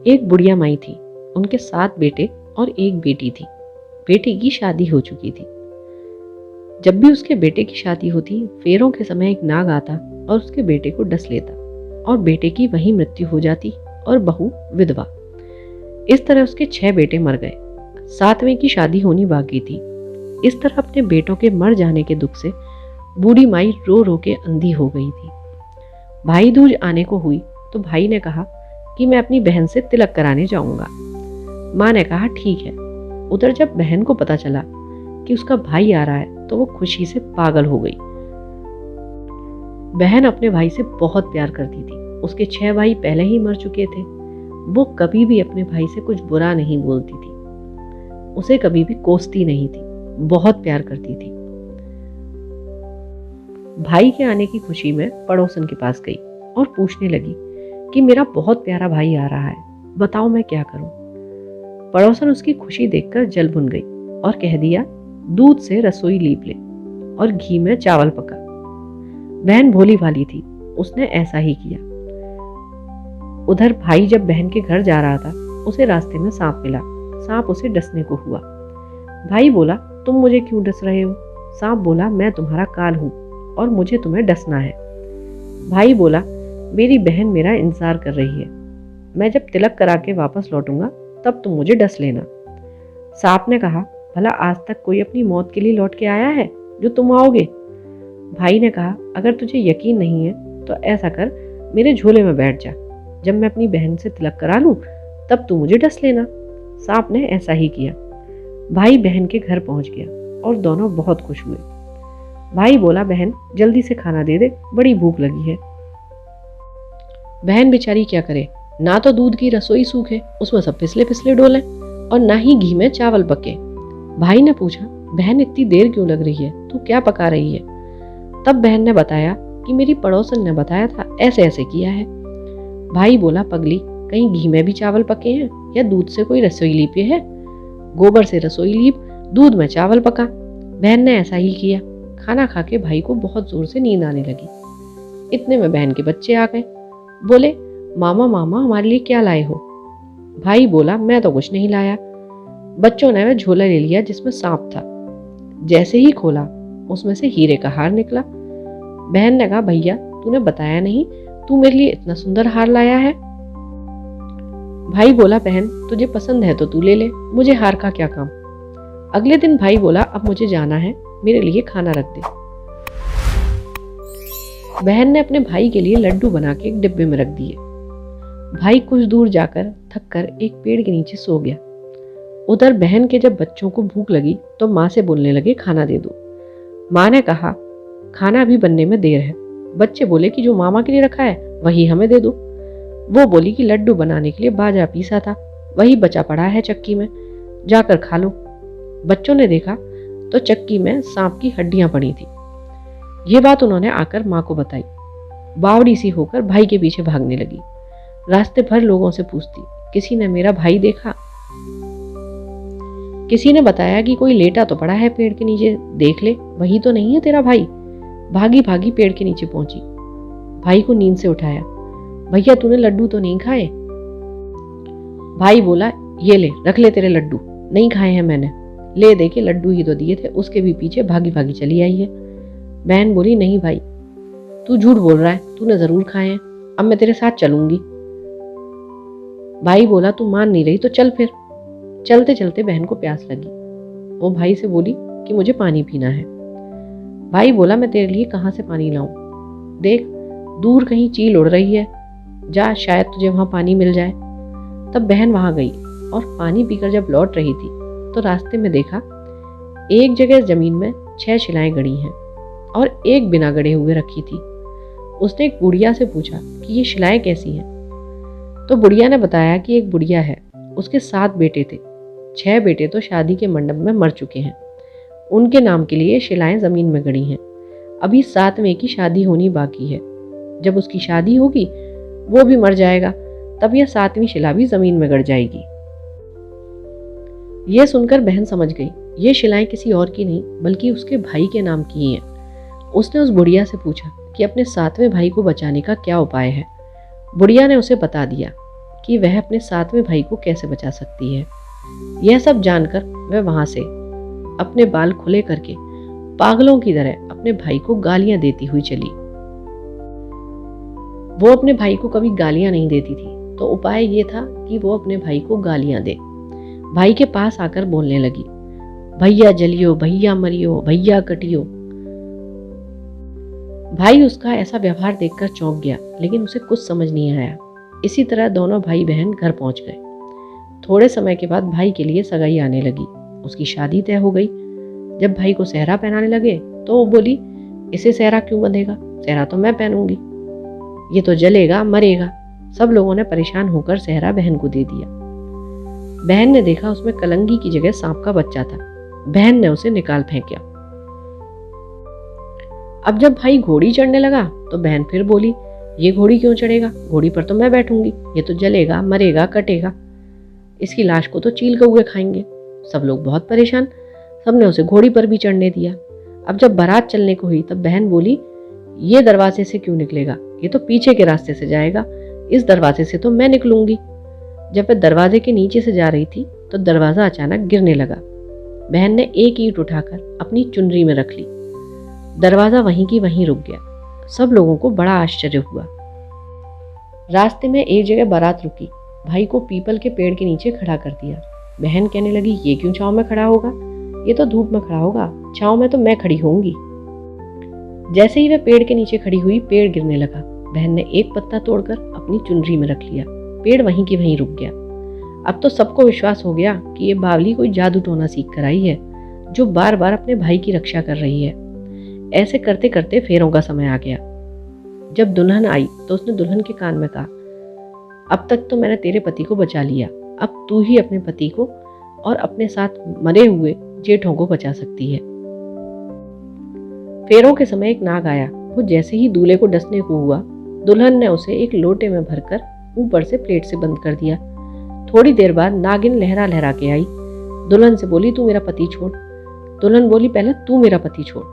एक बुढ़िया माई थी, उनके 7 बेटे और एक बेटी थी। बेटी की शादी हो चुकी थी। जब भी उसके बेटे की शादी होती, फेरों के समय एक नाग आता और उसके बेटे को डस लेता और बेटे की वहीं मृत्यु हो जाती और बहू विधवा। इस तरह उसके 6 बेटे मर गए। 7वें की शादी होनी बाकी थी। इस तरह अपने बेटों के मर जाने के दुख से बूढ़ी माई रो रो के अंधी हो गई थी। भाई दूज आने को हुई तो भाई ने कहा कि मैं अपनी बहन से तिलक कराने जाऊंगा। माँ ने कहा ठीक है। उधर जब बहन को पता चला कि उसका भाई आ रहा है तो वो खुशी से पागल हो गई। बहन अपने भाई से बहुत प्यार करती थी। उसके 6 भाई पहले ही मर चुके थे। वो कभी भी अपने भाई से कुछ बुरा नहीं बोलती थी, उसे कभी भी कोसती नहीं थी, बहुत प्यार करती थी। भाई के आने की खुशी में पड़ोसन के पास गई और पूछने लगी कि मेरा बहुत प्यारा भाई आ रहा है, बताओ मैं क्या करूं। पड़ोसन उसकी खुशी देखकर जल भुन गई और कह दिया दूध से रसोई लीप ले और घी में चावल पका। बहन भोली भाली थी, उसने ऐसा ही किया। उधर भाई जब बहन के घर जा रहा था, उसे रास्ते में सांप मिला। सांप उसे डसने को हुआ। भाई बोला तुम मुझे क्यों डस रहे हो। सांप बोला मैं तुम्हारा काल हूं और मुझे तुम्हें डसना है। भाई बोला मेरी बहन मेरा इंतजार कर रही है, मैं जब तिलक करा के वापस लौटूंगा तब तुम मुझे डस लेना। सांप ने कहा भला आज तक कोई अपनी मौत के लिए लौट के आया है जो तुम आओगे। भाई ने कहा अगर तुझे यकीन नहीं है तो ऐसा कर, मेरे झोले में बैठ जा, जब मैं अपनी बहन से तिलक करा लूं तब तू मुझे डस लेना। सांप ने ऐसा ही किया। भाई बहन के घर पहुंच गया और दोनों बहुत खुश हुए। भाई बोला बहन जल्दी से खाना दे दे, बड़ी भूख लगी है। बहन बेचारी क्या करे, ना तो दूध की रसोई सूखे, उसमें सब पिछले पिछले डोले और ना ही घी में चावल पके। भाई ने पूछा बहन इतनी देर क्यों लग रही है, तू क्या पका रही है। तब बहन ने बताया कि मेरी पड़ोसन ने बताया था, ऐसे ऐसे किया है। भाई बोला पगली, कहीं घी में भी चावल पके हैं या दूध से कोई रसोई लीपे है। गोबर से रसोई लीप, दूध में चावल पका। बहन ने ऐसा ही किया। खाना खा के भाई को बहुत जोर से नींद आने लगी। इतने में बहन के बच्चे आ गए। बोले मामा मामा हमारे लिए क्या लाए हो। भाई बोला मैं तो कुछ नहीं लाया। बच्चों ने वह झोला ले लिया जिसमें सांप था। जैसे ही खोला उसमें से हीरे का हार निकला। बहन ने कहा भैया तूने बताया नहीं, तू मेरे लिए इतना सुंदर हार लाया है। भाई बोला बहन तुझे पसंद है तो तू ले ले, मुझे हार का क्या काम। अगले दिन भाई बोला अब मुझे जाना है, मेरे लिए खाना रख दे। बहन ने अपने भाई के लिए लड्डू बना के एक डिब्बे में रख दिए। भाई कुछ दूर जाकर थक कर एक पेड़ के नीचे सो गया। उधर बहन के जब बच्चों को भूख लगी तो माँ से बोलने लगे खाना दे दो। माँ ने कहा खाना भी बनने में देर है। बच्चे बोले कि जो मामा के लिए रखा है वही हमें दे दो। वो बोली कि लड्डू बनाने के लिए बाजरा पीसा था, वही बचा पड़ा है चक्की में, जाकर खा लो। बच्चों ने देखा तो चक्की में सांप की हड्डियां पड़ी थी। ये बात उन्होंने आकर माँ को बताई। बावड़ी सी होकर भाई के पीछे भागने लगी। रास्ते भर लोगों से पूछती, किसी ने मेरा भाई देखा। किसी ने बताया कि कोई लेटा तो पड़ा है पेड़ के नीचे, देख ले वही तो नहीं है तेरा भाई। भागी भागी पेड़ के नीचे पहुंची। भाई को नींद से उठाया। भैया तूने लड्डू तो नहीं खाए। भाई बोला ये ले रख ले तेरे लड्डू, नहीं खाए हैं मैंने। ले दे के लड्डू ही तो दिए थे, उसके भी पीछे भागी भागी चली आई है। बहन बोली नहीं भाई तू झूठ बोल रहा है, तूने जरूर खाए हैं, अब मैं तेरे साथ चलूंगी। भाई बोला तू मान नहीं रही तो चल फिर। चलते चलते बहन को प्यास लगी। वो भाई से बोली कि मुझे पानी पीना है। भाई बोला मैं तेरे लिए कहाँ से पानी लाऊं, देख दूर कहीं चील उड़ रही है, जा शायद तुझे वहां पानी मिल जाए। तब बहन वहां गई और पानी पीकर जब लौट रही थी तो रास्ते में देखा एक जगह जमीन में 6 शिलाएं गड़ी हैं और एक बिना गड़े हुए रखी थी। उसने एक बुढ़िया से पूछा कि ये शिलाएं कैसी हैं। तो बुढ़िया ने बताया कि एक बुढ़िया है, उसके 7 बेटे थे, 6 बेटे तो शादी के मंडप में मर चुके हैं, उनके नाम के लिए शिलाएं जमीन में गड़ी हैं। अभी 7वें की शादी होनी बाकी है, जब उसकी शादी होगी वो भी मर जाएगा, तब यह 7वीं शिला भी जमीन में गड़ जाएगी। यह सुनकर बहन समझ गई ये शिलाएं किसी और की नहीं बल्कि उसके भाई के नाम की हैं। उसने उस बुढ़िया से पूछा कि अपने 7वें भाई को बचाने का क्या उपाय है। बुढ़िया ने उसे बता दिया कि वह अपने सातवें भाई को कैसे बचा सकती है। यह सब जानकर वह वहां से अपने बाल खुले करके पागलों की तरह अपने भाई को गालियां देती हुई चली। वो अपने भाई को कभी गालियां नहीं देती थी, तो उपाय ये था कि वो अपने भाई को गालियां दे। भाई के पास आकर बोलने लगी, भैया जलियो, भैया मरियो, भैया कटियो। भाई उसका ऐसा व्यवहार देखकर चौंक गया, लेकिन उसे कुछ समझ नहीं आया। इसी तरह दोनों भाई बहन घर पहुंच गए। थोड़े समय के बाद भाई के लिए सगाई आने लगी। उसकी शादी तय हो गई। जब भाई को सेहरा पहनाने लगे तो वो बोली, इसे सेहरा क्यों बंधेगा, सेहरा तो मैं पहनूंगी, ये तो जलेगा मरेगा। सब लोगों ने परेशान होकर सेहरा बहन को दे दिया। बहन ने देखा उसमें कलंगी की जगह सांप का बच्चा था। बहन ने उसे निकाल फेंका। अब जब भाई घोड़ी चढ़ने लगा तो बहन फिर बोली, ये घोड़ी क्यों चढ़ेगा, घोड़ी पर तो मैं बैठूंगी, ये तो जलेगा मरेगा कटेगा, इसकी लाश को तो चील कौवे खाएंगे। सब लोग बहुत परेशान, सबने उसे घोड़ी पर भी चढ़ने दिया। अब जब बारात चलने को हुई तब बहन बोली, ये दरवाजे से क्यों निकलेगा, ये तो पीछे के रास्ते से जाएगा, इस दरवाजे से तो मैं निकलूंगी। जब वह दरवाजे के नीचे से जा रही थी तो दरवाजा अचानक गिरने लगा। बहन ने एक ईंट उठाकर अपनी चुनरी में रख ली। दरवाजा वहीं की वहीं रुक गया। सब लोगों को बड़ा आश्चर्य हुआ। रास्ते में एक जगह बारात रुकी। भाई को पीपल के पेड़ के नीचे खड़ा कर दिया। बहन कहने लगी, ये क्यों छांव में खड़ा होगा, ये तो धूप में खड़ा होगा, छांव में तो मैं खड़ी होंगी। जैसे ही वह पेड़ के नीचे खड़ी हुई, पेड़ गिरने लगा। बहन ने एक पत्ता तोड़कर अपनी चुनरी में रख लिया। पेड़ वहीं की वहीं रुक गया। अब तो सबको विश्वास हो गया कि ये बावली कोई जादू टोना सीख कर आई है, जो बार बार अपने भाई की रक्षा कर रही है। ऐसे करते करते फेरों का समय आ गया। जब दुल्हन आई तो उसने दुल्हन के कान में कहा, अब तक तो मैंने तेरे पति को बचा लिया, अब तू ही अपने पति को और अपने साथ मरे हुए जेठों को बचा सकती है। फेरों के समय एक नाग आया। वो जैसे ही दूल्हे को डसने को हुआ, दुल्हन ने उसे एक लोटे में भरकर ऊपर से प्लेट से बंद कर दिया। थोड़ी देर बाद नागिन लहरा लहरा के आई। दुल्हन से बोली, तू मेरा पति छोड़। दुल्हन बोली, पहले तू मेरा पति छोड़।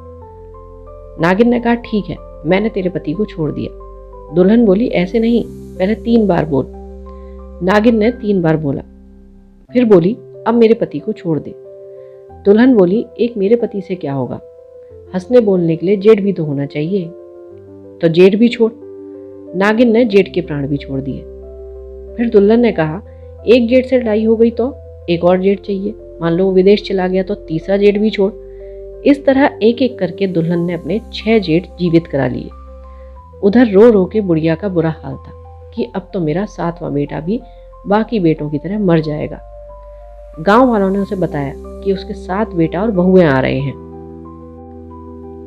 नागिन ने कहा, ठीक है, मैंने तेरे पति को छोड़ दिया। दुल्हन बोली, ऐसे नहीं, पहले 3 बार बोल। नागिन ने 3 बार बोला। फिर बोली, अब मेरे पति को छोड़ दे। दुल्हन बोली, एक मेरे पति से क्या होगा, हंसने बोलने के लिए जेठ भी तो होना चाहिए, तो जेठ भी छोड़। नागिन ने जेठ के प्राण भी छोड़ दिए। फिर दुल्हन ने कहा, एक जेठ से लड़ाई हो गई तो एक और जेठ चाहिए, मान लो वो विदेश चला गया तो तीसरा जेठ भी छोड़। इस तरह एक एक करके दुल्हन ने अपने 6 जेठ जीवित करा लिए। उधर रो रो के बुढ़िया का बुरा हाल था कि अब तो मेरा 7वां बेटा भी बाकी बेटों की तरह मर जाएगा। गांव वालों ने उसे बताया कि उसके 7 बेटा और बहुएं आ रहे हैं।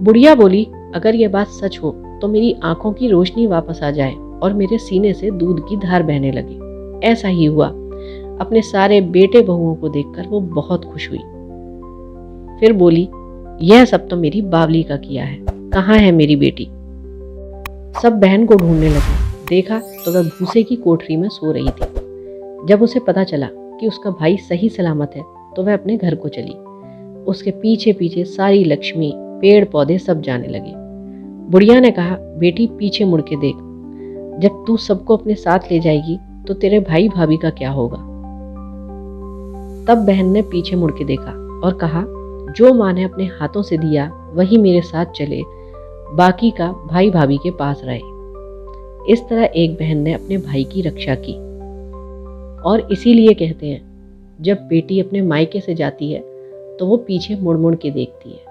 बुढ़िया बोली, अगर यह बात सच हो तो मेरी आंखों की रोशनी वापस आ जाए और मेरे सीने से दूध की धार बहने लगे। ऐसा ही हुआ। अपने सारे बेटे बहुओं को देखकर वो बहुत खुश हुई। फिर बोली, यह सब तो मेरी बावली का किया है, कहाँ है मेरी बेटी। सब बहन को ढूंढने लगे। देखा तो वह भूसे की कोठरी में सो रही थी। जब उसे पता चला कि उसका भाई सही सलामत है तो वह अपने घर को चली। उसके पीछे पीछे सारी लक्ष्मी, पेड़ पौधे सब जाने लगे। बुढ़िया ने कहा, बेटी पीछे मुड़ के देख, जब तू सबको अपने साथ ले जाएगी तो तेरे भाई भाभी का क्या होगा। तब बहन ने पीछे मुड़ के देखा और कहा, जो माँ ने अपने हाथों से दिया वही मेरे साथ चले, बाकी का भाई भाभी के पास रहे। इस तरह एक बहन ने अपने भाई की रक्षा की। और इसीलिए कहते हैं, जब बेटी अपने मायके से जाती है तो वो पीछे मुड़ मुड़ के देखती है।